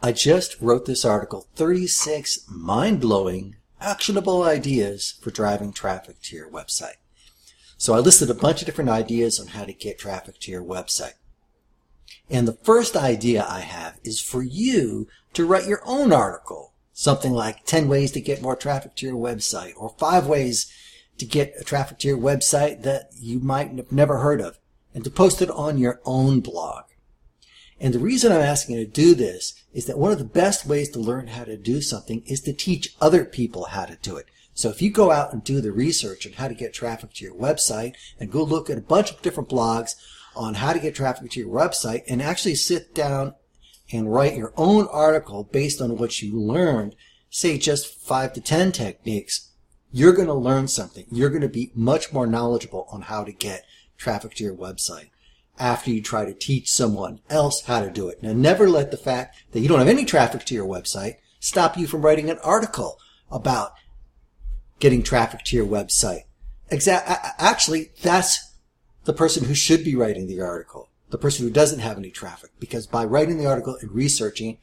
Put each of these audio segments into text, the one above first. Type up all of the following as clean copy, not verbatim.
I just wrote this article, 36 mind-blowing, actionable ideas for driving traffic to your website. So I listed a bunch of different ideas on how to get traffic to your website. And the first idea I have is for you to write your own article. Something like 10 ways to get more traffic to your website, or 5 ways to get traffic to your website that you might have never heard of, and to post it on your own blog. And the reason I'm asking you to do this is that one of the best ways to learn how to do something is to teach other people how to do it. So if you go out and do the research on how to get traffic to your website and go look at a bunch of different blogs on how to get traffic to your website and actually sit down and write your own article based on what you learned, say just 5 to 10 techniques, you're going to learn something. You're going to be much more knowledgeable on how to get traffic to your website after you try to teach someone else how to do it. Now, never let the fact that you don't have any traffic to your website stop you from writing an article about getting traffic to your website. Actually, that's the person who should be writing the article, the person who doesn't have any traffic, because by writing the article and researching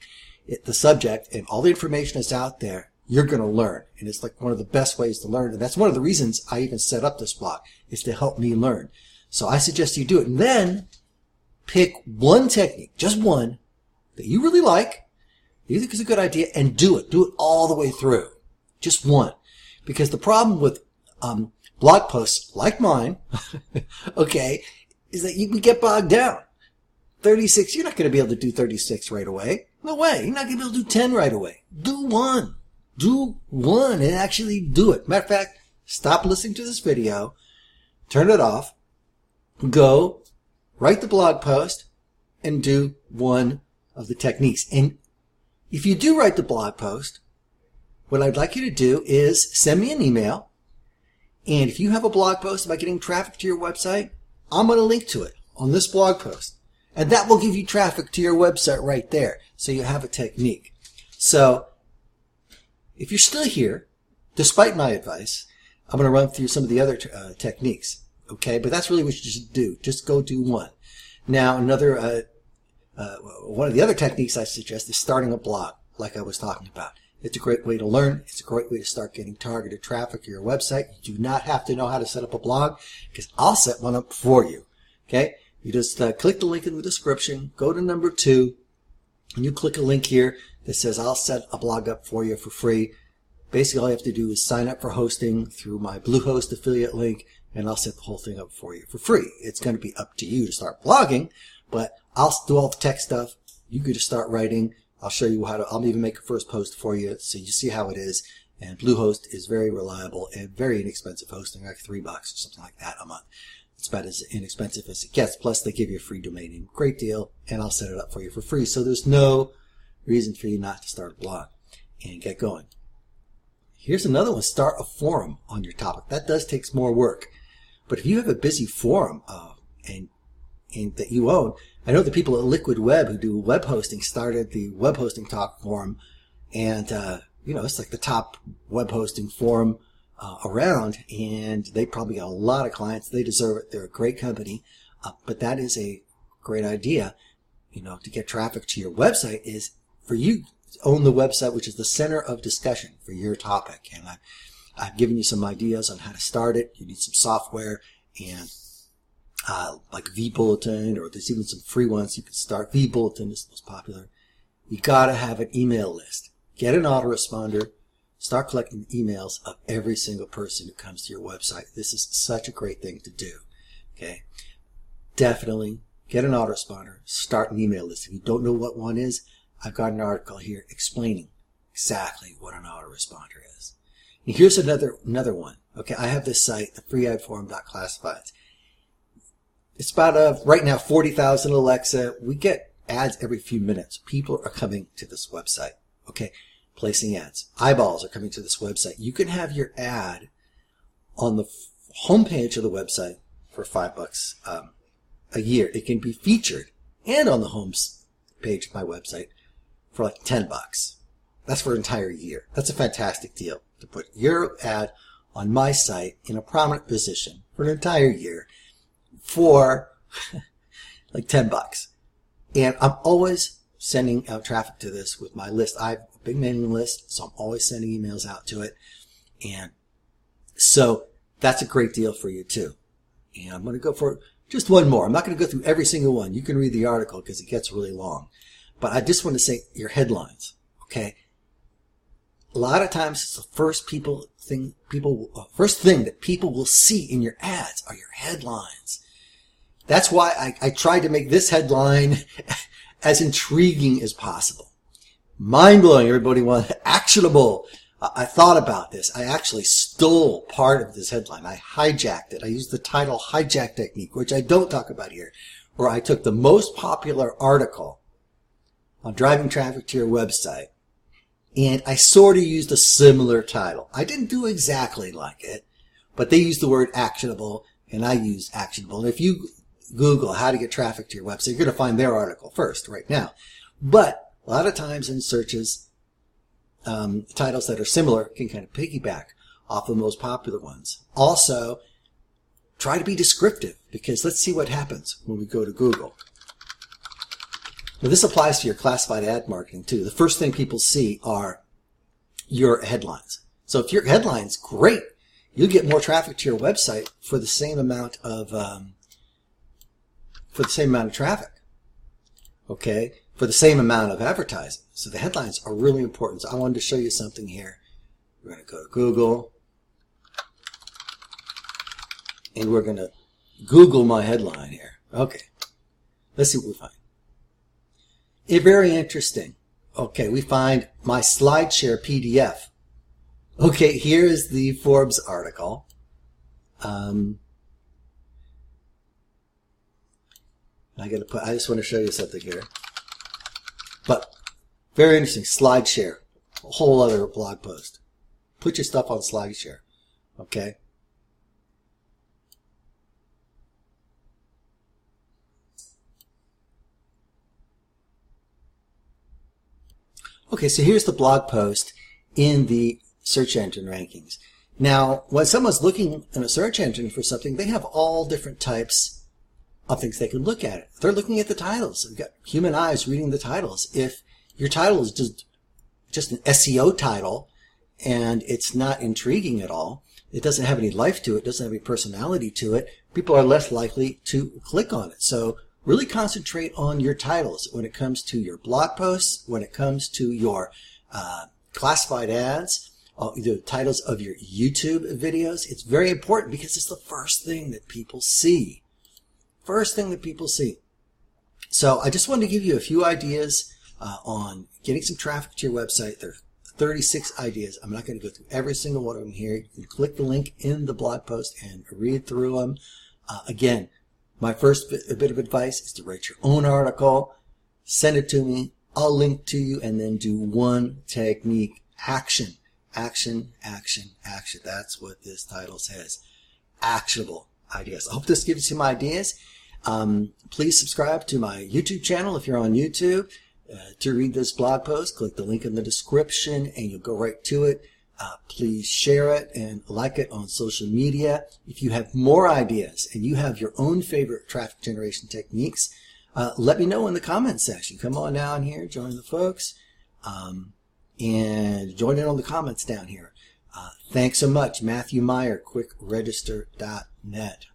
the subject and all the information that's out there, you're going to learn. And it's like one of the best ways to learn. And that's one of the reasons I even set up this blog, is to help me learn. So I suggest you do it. And then pick one technique, just one, that you really like, that you think is a good idea, and do it. Do it all the way through. Just one. Because the problem with blog posts like mine, okay, is that you can get bogged down. 36, you're not going to be able to do 36 right away. No way. You're not going to be able to do 10 right away. Do one. Do one and actually do it. Matter of fact, stop listening to this video, turn it off, go write the blog post, and do one of the techniques. And if you do write the blog post, what I'd like you to do is send me an email. And if you have a blog post about getting traffic to your website, I'm going to link to it on this blog post. And that will give you traffic to your website right there. So you have a technique. So if you're still here, despite my advice, I'm going to run through some of the other techniques. Okay, but that's really what you should do. Just go do one. Now, one of the other techniques I suggest is starting a blog, like I was talking about. It's a great way to learn. It's a great way to start getting targeted traffic to your website. You do not have to know how to set up a blog, because I'll set one up for you. Okay, you just click the link in the description, go to number 2, and you click a link here that says I'll set a blog up for you for free. Basically, all you have to do is sign up for hosting through my Bluehost affiliate link, and I'll set the whole thing up for you for free. It's going to be up to you to start blogging, but I'll do all the tech stuff. You can just start writing. I'll show you how to, I'll even make a first post for you so you see how it is. And Bluehost is very reliable and very inexpensive hosting, like $3 or something like that a month. It's about as inexpensive as it gets. Plus, they give you a free domain name. Great deal. And I'll set it up for you for free. So there's no reason for you not to start a blog and get going. Here's another one. Start a forum on your topic. That does take more work. But if you have a busy forum and that you own, I know the people at Liquid Web who do web hosting started the Web Hosting Talk forum, and it's like the top web hosting forum around, and they probably got a lot of clients. They deserve it. They're a great company, but that is a great idea. To get traffic to your website is for you to own the website, which is the center of discussion for your topic. And I've given you some ideas on how to start it. You need some software and like vBulletin, or there's even some free ones you can start. vBulletin is the most popular. You got to have an email list. Get an autoresponder. Start collecting emails of every single person who comes to your website. This is such a great thing to do. Okay, definitely get an autoresponder. Start an email list. If you don't know what one is, I've got an article here explaining exactly what an autoresponder is. And here's another one. Okay, I have this site, the freeadforum.classifieds. It's about right now 40,000 Alexa. We get ads every few minutes. People are coming to this website. Okay, placing ads. Eyeballs are coming to this website. You can have your ad on the homepage of the website for $5 a year. It can be featured and on the home page of my website for like $10. That's for an entire year. That's a fantastic deal to put your ad on my site in a prominent position for an entire year for like $10. And I'm always sending out traffic to this with my list. I have a big mailing list, so I'm always sending emails out to it. And so that's a great deal for you too. And I'm going to go for just one more. I'm not going to go through every single one. You can read the article because it gets really long. But I just want to say your headlines, okay? A lot of times it's the first thing that people will see in your ads are your headlines. That's why I tried to make this headline as intriguing as possible. Mind-blowing, everybody wants actionable. I thought about this. I actually stole part of this headline. I hijacked it. I used the title hijack technique, which I don't talk about here, where I took the most popular article on driving traffic to your website, and I sort of used a similar title. I didn't do exactly like it, but they used the word actionable, and I used actionable. And if you Google how to get traffic to your website, you're going to find their article first right now. But a lot of times in searches, titles that are similar can kind of piggyback off the most popular ones. Also, try to be descriptive, because let's see what happens when we go to Google. Now, this applies to your classified ad marketing too. The first thing people see are your headlines. So if your headline's great, you'll get more traffic to your website for the same amount of traffic. Okay, for the same amount of advertising. So the headlines are really important. So I wanted to show you something here. We're going to go to Google, and we're going to Google my headline here. Okay, let's see what we find. Very interesting. Okay, we find my SlideShare PDF. Okay, here's the Forbes article. I just want to show you something here. But very interesting. SlideShare, a whole other blog post. Put your stuff on SlideShare. Okay. Okay, so here's the blog post in the search engine rankings. Now, when someone's looking in a search engine for something, they have all different types of things they can look at. They're looking at the titles. They've got human eyes reading the titles. If your title is just an SEO title and it's not intriguing at all, it doesn't have any life to it, doesn't have any personality to it, people are less likely to click on it. So really concentrate on your titles when it comes to your blog posts, when it comes to your classified ads, the titles of your YouTube videos. It's very important because it's the first thing that people see. First thing that people see. So I just wanted to give you a few ideas on getting some traffic to your website. There are 36 ideas. I'm not going to go through every single one of them here. You can click the link in the blog post and read through them. Again, my first bit of advice is to write your own article, send it to me, I'll link to you, and then do one technique. Action, action, action, action. That's what this title says. Actionable ideas. I hope this gives you some ideas. Please subscribe to my YouTube channel if you're on YouTube. To read this blog post, click the link in the description and you'll go right to it. Please share it and like it on social media. If you have more ideas and you have your own favorite traffic generation techniques, let me know in the comments section. Come on down here, join the folks, and join in on the comments down here. Thanks so much. Matthew Meyer, QuickRegister.net.